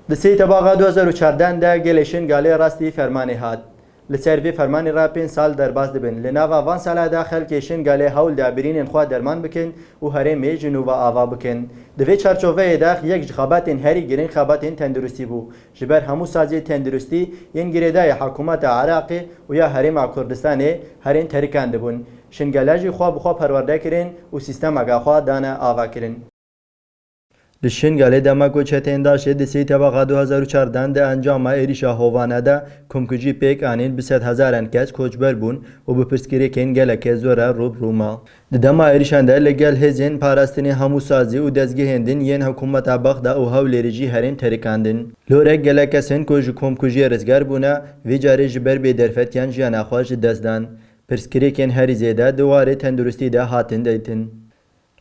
دسی تباغا 2014 ده گلشن گالی راستی فرمانی هات لسر وی فرمانی را 5 سال درباز دبن لناوا وان سالا داخل کشن گالی هول دا برین خوا درمان بکن و هرمی جنوب آوا بکن دوی چارچوبه داخ یک خابات هری گرین خابات تندرستی بو جبر همو سازی تندرستی ین گریدای حکومت عراق و یا هرم کردستان هرین ترکان دبون شنگلاجی خوا بخوا پرورده کرین و سیستم اگا خوا دانا آوا کرین لشنگاله دماغو چتین داشته دسی تباغا 2014 ده انجام ایریشا هوانه ده کمکجی پیک آنین 200,000 کس کوچبر بون و بپرسکری کن گلک زوره روب روما دما ایریشان ده لگل هزین پاراستنی همو سازی و دزگی هندین ین حکومت باغدا او هولیریجی هرین ترکاندن لوره گلک سن کوج کمکجی رزگار بونه وی جاری جبر به درفتیان جیان خواج دزدان پرسکری کن هری زیده دواره تندرستی ده هاتن دیتن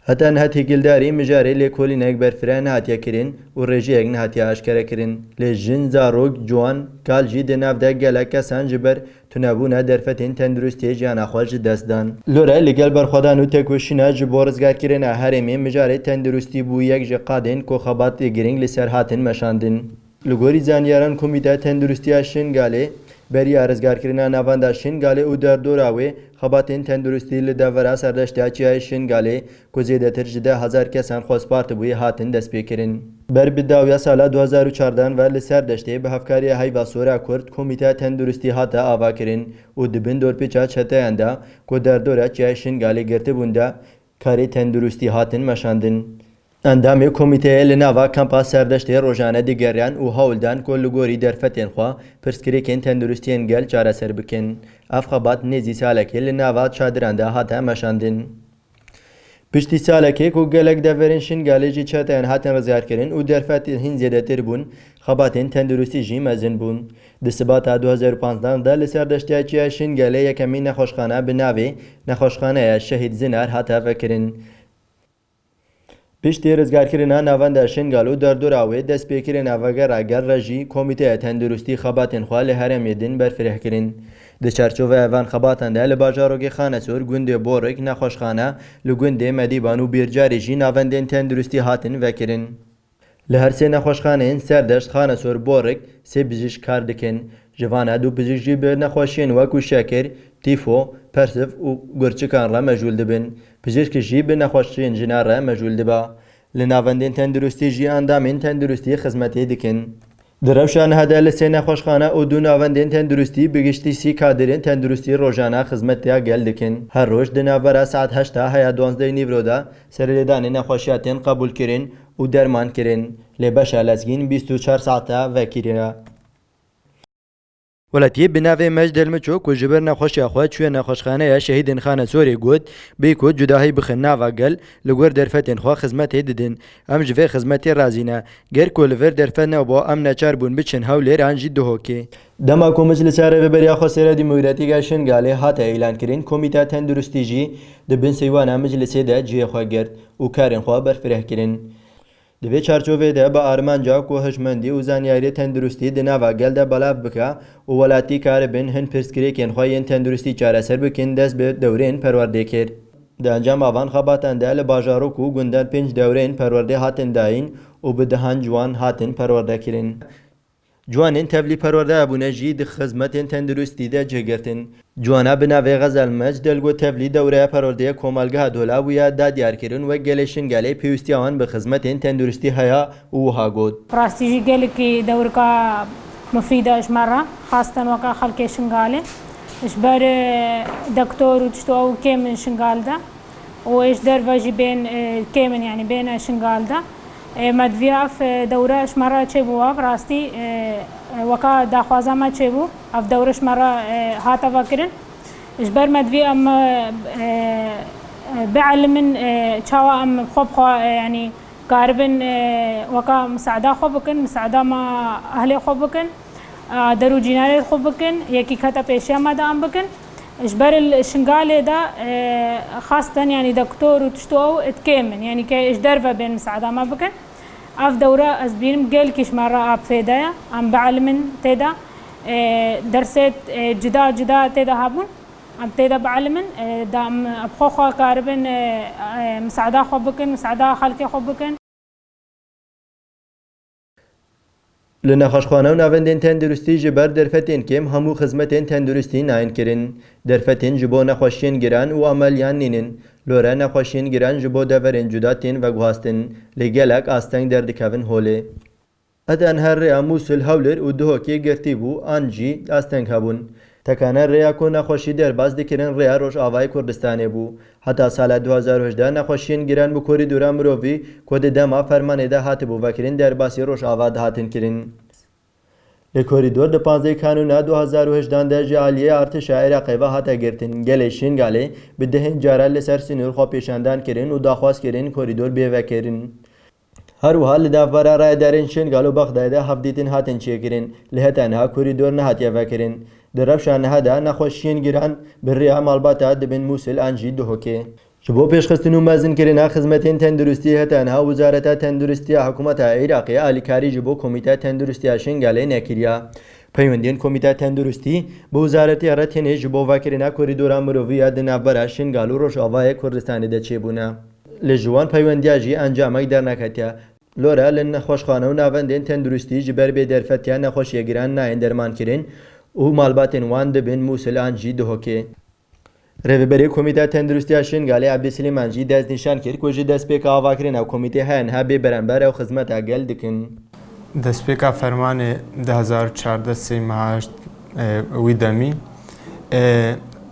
حتی نهاتی گلداری مجاری لیکولی نگ برفران هاتیا کرین و رژی اگن هاتیا اشکره کرین لجن زاروگ جوان کال جی دناف ده گلک کسان جبر تنابونه درفتین تندرستی جان خواج دستدان لوره لگل برخودان و تکوشینا جبورزگار کرین هرمی مجاری تندرستی بو یک جقادین کو خبات گرینگ لسر هاتن مشاندن لگوری زانیاران کمیته تندرستی شنگاله بری ارزگار کردن نوانده شنگاله او در دوراوی خباتین تندرستی لدورا سردشتیاچی شنگاله که زیادتر جده 1000 کسان خواسپارت بوی هاتن دست پیکرین بر بداویا سال 2014 و لسردشتی به هفکاری هیوا سورا کرد کمیته تندرستی هاتا آوا کرین و دبن دور پیچا چته انده که در دورا چی شنگاله گرته بونده کاری تندرستی هاتن مشاندن اندام کمیته لناوا کمپا سردشتی روزانه دیگریان و هولدان کلگوری درفتین خوا پرسکریکن تندرستی انگل چاره سر بکن افخابات نزی سالکی لناوا چادرانده هاتا مشاندن پشتی سالکی که گلک دورین شنگالی چتین هاتن رزگار کرن و درفتین هین زیاده تر بون خباتین تندرستی جی مزن بون دسبات 2015 ده لسردشتی چی شنگالی یکمی نخوشخانه بناوی نخوشخانه شهید زنار هاتا فکرین پشتی رزگارکردن نوانده شنگالو در دوراوی دست پیکرین آوگر اگر رژی کمیته تندرستی خباتن خواه هرم یدین برفره کرین ده چرچوه اوان خباتن ده لباجاروگی خانه سور گنده بورک نخوشخانه لگنده مدیبان و بیرجاری جی نواندین تندرستی هاتن وکرین لهر سه نخوشخانه این سردشت خانه سور بورک سه بزیش کار دکن جوانه دو بزیش جی به نخوشین وکو شکر تیفو پرسف و گرچکان را مجول دبن پزشک جی به نخوشین جنار را مجول دبا لناوندین تندرستی جی اندامین تندرستی خدمتی دکن دروشان هده لسه نخوشخانه او دو ناوندین تندرستی بگشتی سی کادرین تندرستی روزانه خدمتیا گل دکن هر روز دناورا ساعت 8 هیا 12 نیورودا سرلیدان نخوشیاتین قبول کرین و درمان کرین لباشه لزگین 24 ساعته وکیرینه ولاتي بناوي مجد المچو کو جبر نخوش اخوات شو نخوشخانه شهيدن خانه سوري گود بيكو جداهي بخنا واقل لغور درفتن خو خدمت هددن ام جوي خدمت رازينا غير كل ور درفنا وبو ام نچربون بچن هولر انجي دوهكي دما کو مجلس عربي بريا خو سره ديمقراطي گشن گاله هات اعلان کرين کمیته تندرستی جي د بن سيوان مجلس ده جي خو گرد او کارن خو برفره کرين دوی چارچوبه ده با آرمانجا کو هشمندی و زانیاری تندرستی دناوا گل ده بلاف بکا و ولاتی کار بین هن پرسکری کن خواهین تندرستی چاره سر بکن دست به دورین پرورده کرد. ده انجام آوان خباتن ده لباجارو کو گندن 5 دورین پرورده هاتن داین و به دهان جوان هاتن پرورده کرن. جوانین تبلی پرورده ابونه جی ده خدمت تندرستی ده جگرتن. جوانا بناوی غزل مجد دلگو تبلی دوره پرورده کومالگاه دولا ویا دا دیار کرن و گلشن گلی پیوستی آن به خدمت تندرستی هیا وها گود. راستی جی گلی که دور کا مفيدة إيش مرة خاصة وقع خلق شنغالة إيش بار دكتور وتشتو كيمن شنغال ده وإيش درفاجي بين كيمن يعني بين شنغال ده مدفيا في دورة إيش مرة تشبوها براستي وقع داخوازا ما تشبو في دورة إيش مرة هاتا فكرن إيش بار مدفيا أم بعلمن شوا أم خب يعني قاربن وقا مساعدة خوبكن مساعدة ما أهلي خوبكن درو جناري خوبكن يكي كتا بيشيا ما دام بكن إجبار الشنغالي دا خاصة يعني دكتور وتشتو اتكيمن يعني كي إجدرفة بين مساعدة ما بكن أف دورة أزبيرم قيل كيش مرة أب فيدايا أم بعلمن تيدا درست جدا تيدا هابون أم تيدا بعلمن دام أبخوخا قاربن مساعدة خوبكن مساعدة خالتي خوبكن لە نەخۆشخانە و ناوەندên تەندروستی ji ber derfetên kêm hemû xizmetên tenduristî nayên kirin. Derfetên ji bo nexweşiyên giran û ameliyan nînin. Lore nexweşiyên giran ji bo deverên cuda tên veguhastin. Lê gelek asteng derdikevin holê. Eden her rêya Mûsil Hewlir û Duhokê girtî bû, an jî asteng hebûn. Tekane rêya ku nexweşî derbas dikirin rêya Rojavayê Kurdistanê bû. Heta sala 2018 nexweşiyên giran bi korîdora mirovî ku di dema fermanê de hatibû vekirin derbasî Rojava dihatin kirin. Lê korîdor di 15 Kanûna 2018 de ji aliyê Artêşa Iraqê ve hate girtin. Gelê Şingalê bi dehên cara li ser sînûr xwepêşandan kirin û daxwaz kirin korîdor bêvekirin. Her wiha li davbera rayedarên Şingal û Bexdayê de hevdîtin hatin çêkirin. Li hetenha korîdor nehatiye vekirin. Di rewşa niha de nexweşiyên giran bi rêya malbata dibin Mûsil an jî Duhokê. Ji bo pêşxistin û mezinkirina xizmetên tenduristî hetenha Wizareta Tenduristiya Hikûmeta Iraqê alîkarî ji bo Komîteya Tenduristiya Şingalê nekiriye. Peywendiyên Komîteya Tenduristî bi Wizaretiya re tenê ji bo vekirina korîdora mirovî ya di navbera Şingal û Rojavayê Kurdistanê de çêbûne. Lê ji wan peywendiya jî encamek derneketiye. Lore li nexweşxane û navendên tenduristî ji ber bêderfetiya nexweşiya giran nayên dermankirin û malbatên wan dibin Mûsil an jî Duhokê. Rêveberê Komîteya Tenduristiya Şingalê Ebdîslîman jî destnîşan kir ku ji destpêka avakirina komîtê heyen ha bêberember ew xizmeta gel dikin. Destpêka fermanê 2014 sê meha wî demî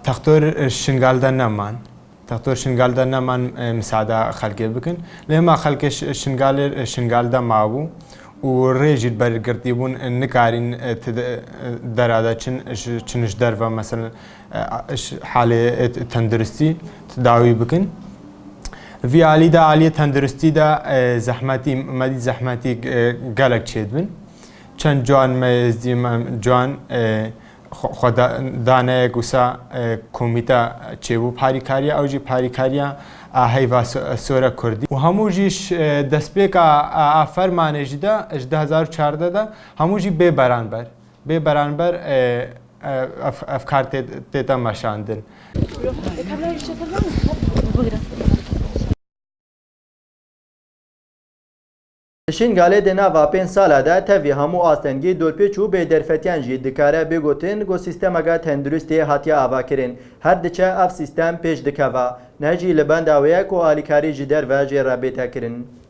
textor Şingal de neman. Textor Şingal de neman misada xelkê bikin. Lê hema xelkê Şingalê Şingal de mabû û rê jî bergirtîbûn nikarin dera de çin ji derve mesela halê tenduristî tedawî bikin. Vî alî de aliyê tenduristî de zehmetî medî zehmetî gelek çêdibin. Çend ciwan me ciwan daneyek wisa komîta çêbû parîkariya ew jî parîkariya heyva sora Kurdî. û hemû jî destpêka a fermanê jî de ji 2014 de hemû jî bêberanber. Bêberanber efkar tête meşandin. Li Şingalê di nava 5 sala de tevî hemû astengî dorpêç û bêderfetiyan jî dikare bêgotin ku sîstemeka tenduristiyê hatiye avakirin. Her diçe ev sîstem pêş dikeva. Ne jî li benda wê ye ku alîkarî ji derve jê re bêtekirin.